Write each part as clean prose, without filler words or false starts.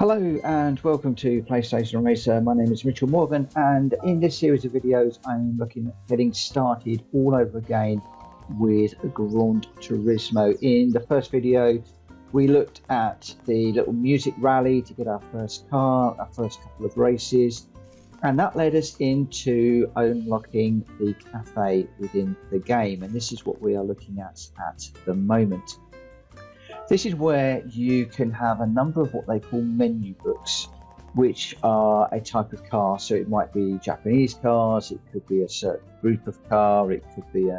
Hello and welcome to PlayStation Racer. My name is Mitchell Morgan, and in this series of videos I'm looking at getting started all over again with Gran Turismo. In the first video we looked at the little music rally to get our first car, our first couple of races, and that led us into unlocking the cafe within the game, and this is what we are looking at the moment. This is where you can have a number of what they call menu books, which are a type of car. So it might be Japanese cars, it could be a certain group of car, it could be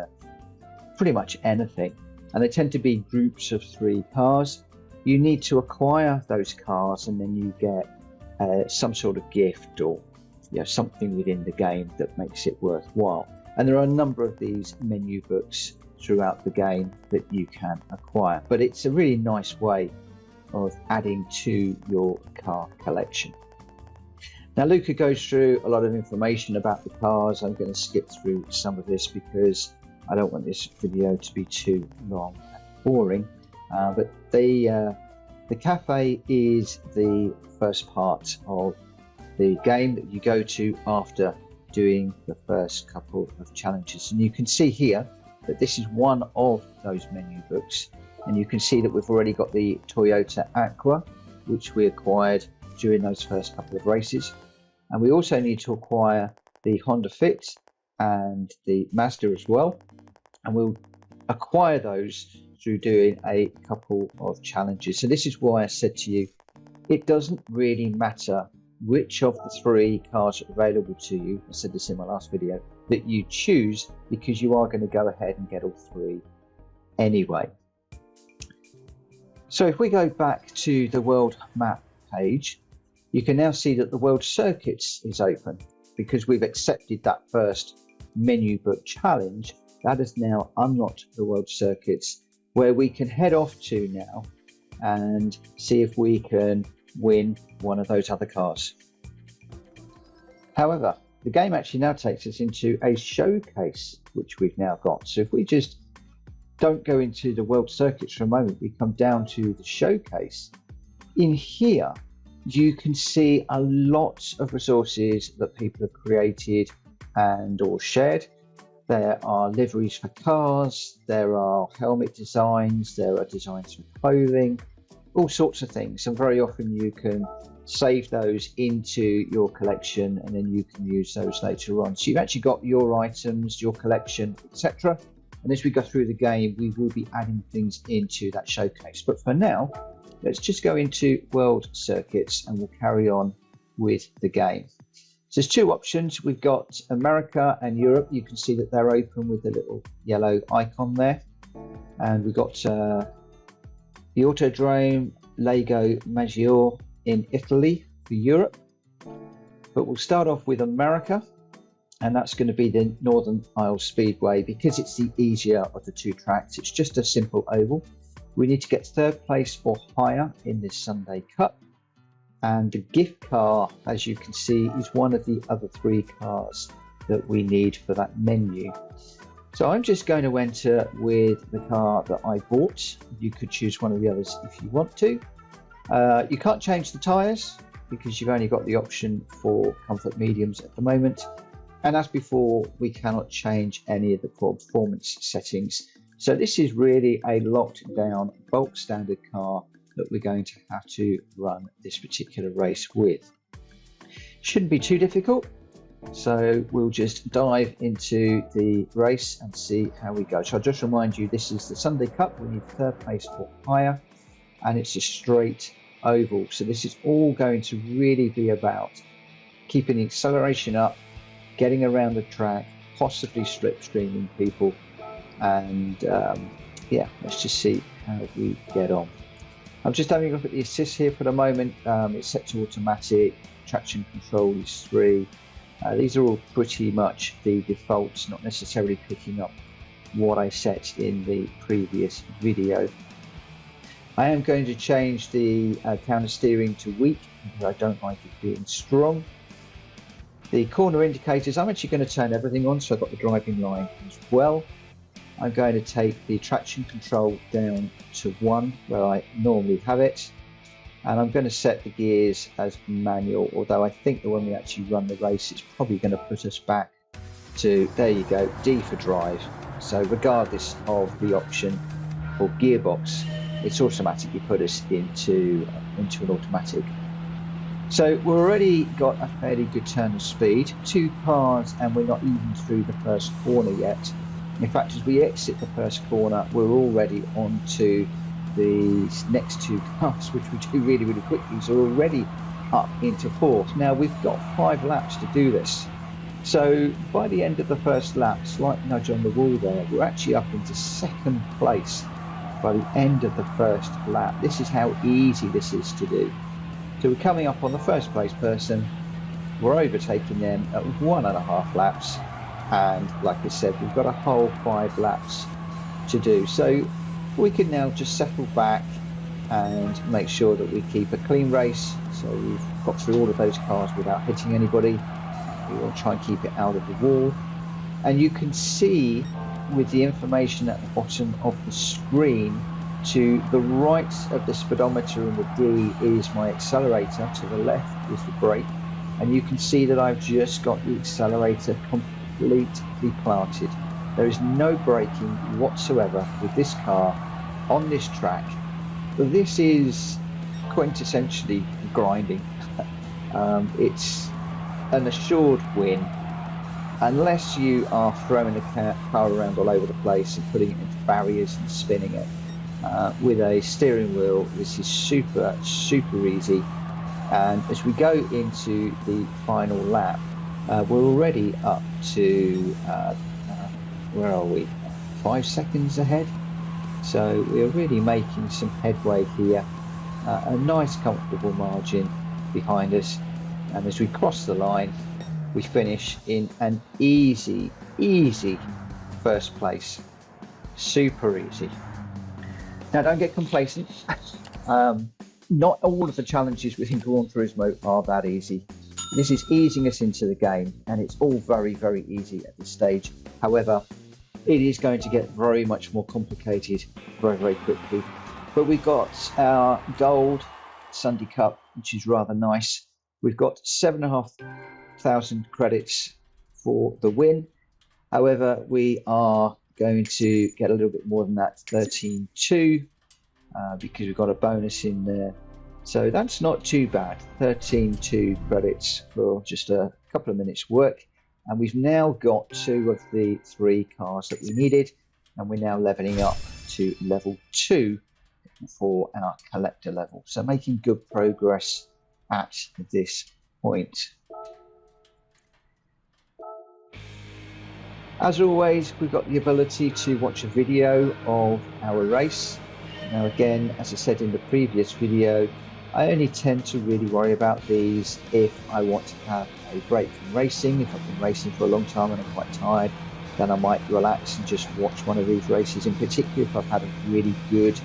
pretty much anything. And they tend to be groups of 3 cars. You need to acquire those cars and then you get some sort of gift or something within the game that makes it worthwhile. And there are a number of these menu books throughout the game that you can acquire, but it's a really nice way of adding to your car collection. Now Luca goes through a lot of information about the cars. I'm going to skip through some of this because I don't want this video to be too long and boring, but the cafe is the first part of the game that you go to after doing the first couple of challenges, and you can see here that this is one of those menu books, and you can see that we've already got the Toyota Aqua, which we acquired during those first couple of races, and we also need to acquire the Honda Fit and the Mazda as well, and we'll acquire those through doing a couple of challenges. So this is why I said to you, it doesn't really matter which of the 3 cars are available to you, I said this in my last video, that you choose, because you are going to go ahead and get all 3 anyway. So if we go back to the world map page, you can now see that the world circuits is open because we've accepted that first menu book challenge. That has now unlocked the world circuits, where we can head off to now and see if we can win one of those other cars. However, the game actually now takes us into a showcase, which we've now got. So if we just don't go into the world circuits for a moment, we come down to the showcase. In here, you can see a lot of resources that people have created and or shared. There are liveries for cars, there are helmet designs, there are designs for clothing, all sorts of things, and very often you can save those into your collection and then you can use those later on. So you've actually got your items, your collection, etc. And as we go through the game, we will be adding things into that showcase. But for now, let's just go into world circuits and we'll carry on with the game. So there's 2 options. We've got America and Europe. You can see that they're open with the little yellow icon there. And we've got the Autodrome Lago Maggiore in Italy for Europe, but we'll start off with America, and that's going to be the Northern Isle Speedway because it's the easier of the 2 tracks. It's just a simple oval. We need to get 3rd place or higher in this Sunday Cup, and the gift car, as you can see, is one of the other 3 cars that we need for that menu. So I'm just going to enter with the car that I bought. You could choose one of the others if you want to. You can't change the tyres because you've only got the option for comfort mediums at the moment. And as before, we cannot change any of the performance settings. So this is really a locked down bulk standard car that we're going to have to run this particular race with. Shouldn't be too difficult. So we'll just dive into the race and see how we go. So I'll just remind you, this is the Sunday Cup. We need 3rd place or higher, and it's a straight oval. So this is all going to really be about keeping the acceleration up, getting around the track, possibly slipstreaming people, and yeah, let's just see how we get on. I'm just having a look at the assist here for the moment. It's set to automatic, traction control is 3. These are all pretty much the defaults, not necessarily picking up what I set in the previous video. I am going to change the counter steering to weak because I don't like it being strong. The corner indicators, I'm actually going to turn everything on, so I've got the driving line as well. I'm going to take the traction control down to 1 where I normally have it. and I'm going to set the gears as manual, although I think that when we actually run the race it's probably going to put us back to, there you go, D for drive. So regardless of the option for gearbox, it's automatically put us into an automatic. So we've already got a fairly good turn of speed, 2 cars, and we're not even through the first corner yet. In fact, as we exit the first corner, we're already onto the next 2 cars, which we do really, really quickly. So we're already up into 4th. Now we've got 5 laps to do this. So by the end of the first lap, slight nudge on the wall there, we're actually up into 2nd place by the end of the first lap. This is how easy this is to do. So we're coming up on the first place person, we're overtaking them at 1.5 laps, and like I said, we've got a whole 5 laps to do. So we can now just settle back and make sure that we keep a clean race. So we've got through all of those cars without hitting anybody. We will try and keep it out of the wall. And you can see with the information at the bottom of the screen, to the right of the speedometer in the D is my accelerator, to the left is the brake, and you can see that I've just got the accelerator completely planted. There is no braking whatsoever with this car on this track. This is quintessentially grinding. It's an assured win unless you are throwing the car around all over the place and putting it into barriers and spinning it. With a steering wheel, this is super easy. And as we go into the final lap, we're already up to where are we, 5 seconds ahead. So we're really making some headway here. A nice comfortable margin behind us, and as we cross the line we finish in an easy first place. Super easy. Now don't get complacent. Not all of the challenges within Gran Turismo are that easy. This is easing us into the game, and it's all very easy at this stage. However, it is going to get very much more complicated very quickly. But we've got our gold Sunday Cup, which is rather nice. We've got 7,500 credits for the win. However, we are going to get a little bit more than that, 13.2, because we've got a bonus in there. So that's not too bad, 13.2 credits for just a couple of minutes work. And we've now got 2 of the 3 cars that we needed, and we're now leveling up to level 2 for our collector level. So making good progress at this point. As always, we've got the ability to watch a video of our race. Now again, as I said in the previous video, I only tend to really worry about these if I want to have a break from racing. If I've been racing for a long time and I'm quite tired, then I might relax and just watch one of these races, in particular if I've had a really good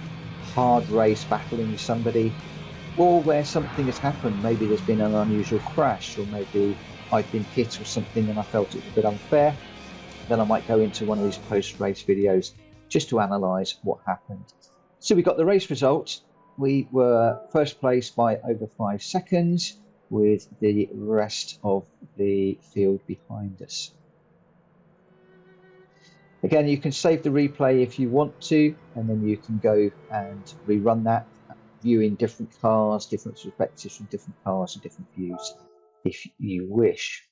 hard race battling with somebody, or where something has happened. Maybe there's been an unusual crash, or maybe I've been hit or something and I felt it was a bit unfair. Then I might go into one of these post-race videos just to analyse what happened. So we got the race result. We were first place by over 5 seconds, with the rest of the field behind us. Again, you can save the replay if you want to, and then you can go and rerun that, viewing different cars, different perspectives from different cars and different views if you wish.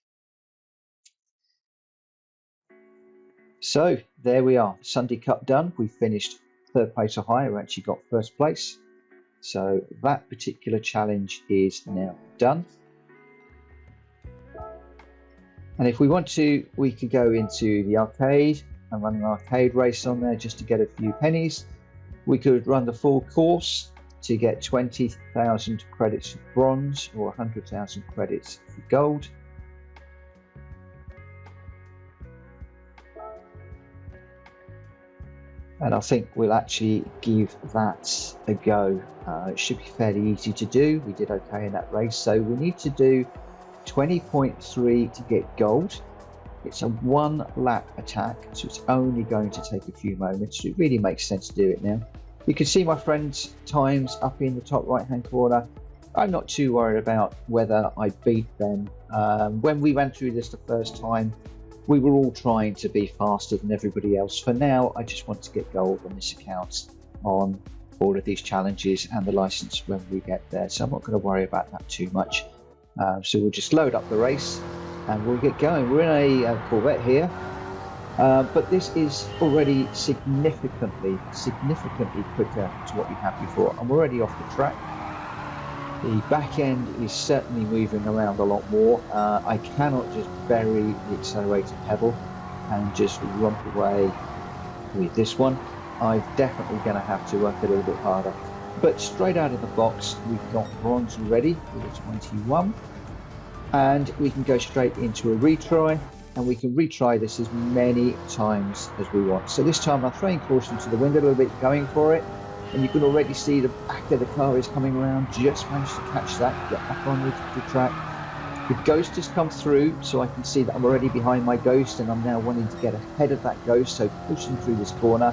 So there we are, Sunday Cup done. We finished 3rd place or higher, we actually got 1st place. So that particular challenge is now done. And if we want to, we could go into the arcade and run an arcade race on there just to get a few pennies. We could run the full course to get 20,000 credits for bronze, or 100,000 credits for gold. And I think we'll actually give that a go. It should be fairly easy to do. We did okay in that race. So we need to do 20.3 to get gold. It's a 1 lap attack, so it's only going to take a few moments. So it really makes sense to do it now. You can see my friend's times up in the top right hand corner. I'm not too worried about whether I beat them. When we went through this the first time, we were all trying to be faster than everybody else. For now, I just want to get gold on this account on all of these challenges and the license when we get there. So I'm not going to worry about that too much. So we'll just load up the race and we'll get going. We're in a Corvette here, but this is already significantly quicker to what we had before. I'm already off the track. The back end is certainly moving around a lot more. I cannot just bury the accelerator pedal and just romp away with this one. I'm definitely going to have to work a little bit harder. But straight out of the box, we've got bronze already with a 21. And we can go straight into a retry, and we can retry this as many times as we want. So this time I'm throwing caution to the wind a little bit, going for it. And you can already see the back of the car is coming around. Just managed to catch that, get back on the track. The Ghost has come through, so I can see that I'm already behind my Ghost, and I'm now wanting to get ahead of that Ghost, so pushing through this corner.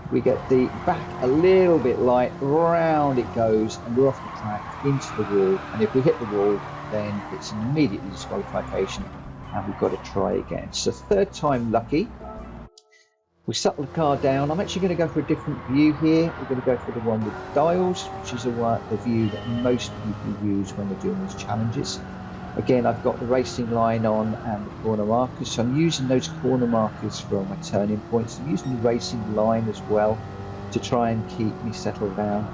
We get the back a little bit light, round it goes, and we're off the track into the wall. And if we hit the wall, then it's immediately disqualification, and we've got to try again. So third time lucky. We settle the car down. I'm actually going to go for a different view here. We're going to go for the one with dials, which is the view that most people use when they're doing these challenges. Again, I've got the racing line on and the corner markers, so I'm using those corner markers for my turning points. I'm using the racing line as well to try and keep me settled down,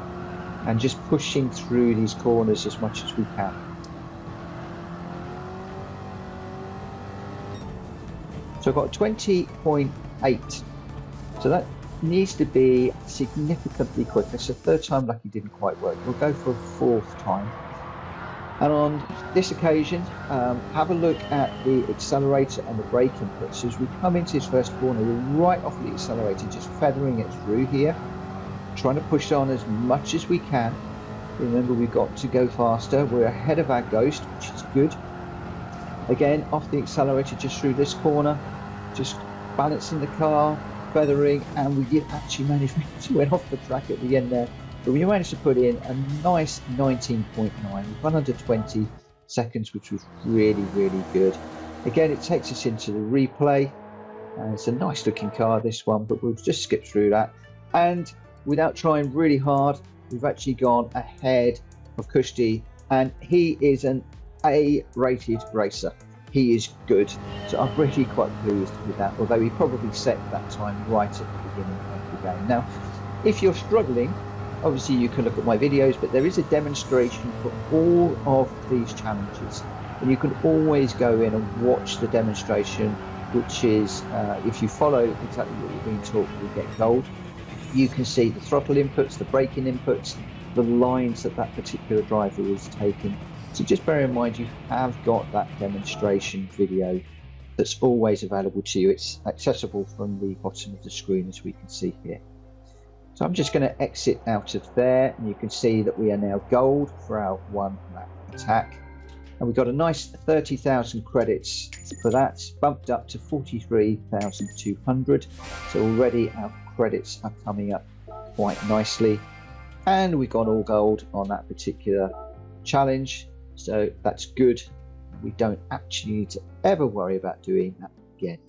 and just pushing through these corners as much as we can. So I've got 20.8. So that needs to be significantly quicker. So third time lucky didn't quite work. We'll go for a fourth time. And on this occasion, have a look at the accelerator and the brake input. So as we come into this first corner, we're right off the accelerator, just feathering it through here, trying to push on as much as we can. Remember, we've got to go faster. We're ahead of our Ghost, which is good. Again, off the accelerator, just through this corner, just balancing the car, feathering, and we did actually manage to went off the track at the end there. But we managed to put in a nice 19.9. We've run under 20 seconds, which was really, really good. Again, it takes us into the replay. It's a nice looking car, this one, but we'll just skip through that. And without trying really hard, we've actually gone ahead of Kushti, and he is an A-rated racer. He is good, so I'm really quite pleased with that, although he probably set that time right at the beginning of the game. Now, if you're struggling, obviously you can look at my videos, but there is a demonstration for all of these challenges, and you can always go in and watch the demonstration, which is, if you follow exactly what you're being taught, you'll get gold. You can see the throttle inputs, the braking inputs, the lines that that particular driver is taking. So just bear in mind, you have got that demonstration video that's always available to you. It's accessible from the bottom of the screen, as we can see here. So I'm just going to exit out of there, and you can see that we are now gold for our one lap attack. And we've got a nice 30,000 credits for that, bumped up to 43,200. So already our credits are coming up quite nicely. And we've got all gold on that particular challenge. So that's good. We don't actually need to ever worry about doing that again.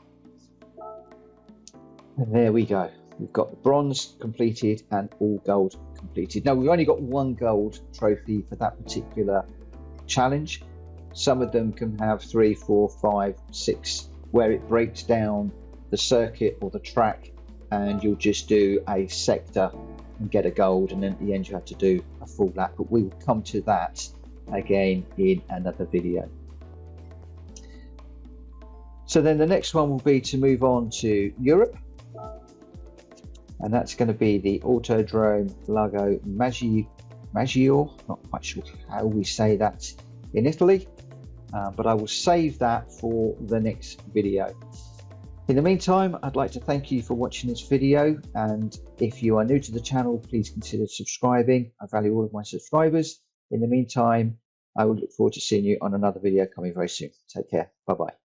And there we go. We've got the bronze completed and all gold completed. Now, we've only got one gold trophy for that particular challenge. Some of them can have 3, 4, 5, 6, where it breaks down the circuit or the track, and you'll just do a sector and get a gold, and then at the end you have to do a full lap. But we will come to that again in another video. So then the next one will be to move on to Europe, and that's going to be the Autodrome Lago Maggiore. Not quite sure how we say that in Italy, but I will save that for the next video. In the meantime, I'd like to thank you for watching this video, and if you are new to the channel, please consider subscribing. I value all of my subscribers. In the meantime, I will look forward to seeing you on another video coming very soon. Take care. Bye bye.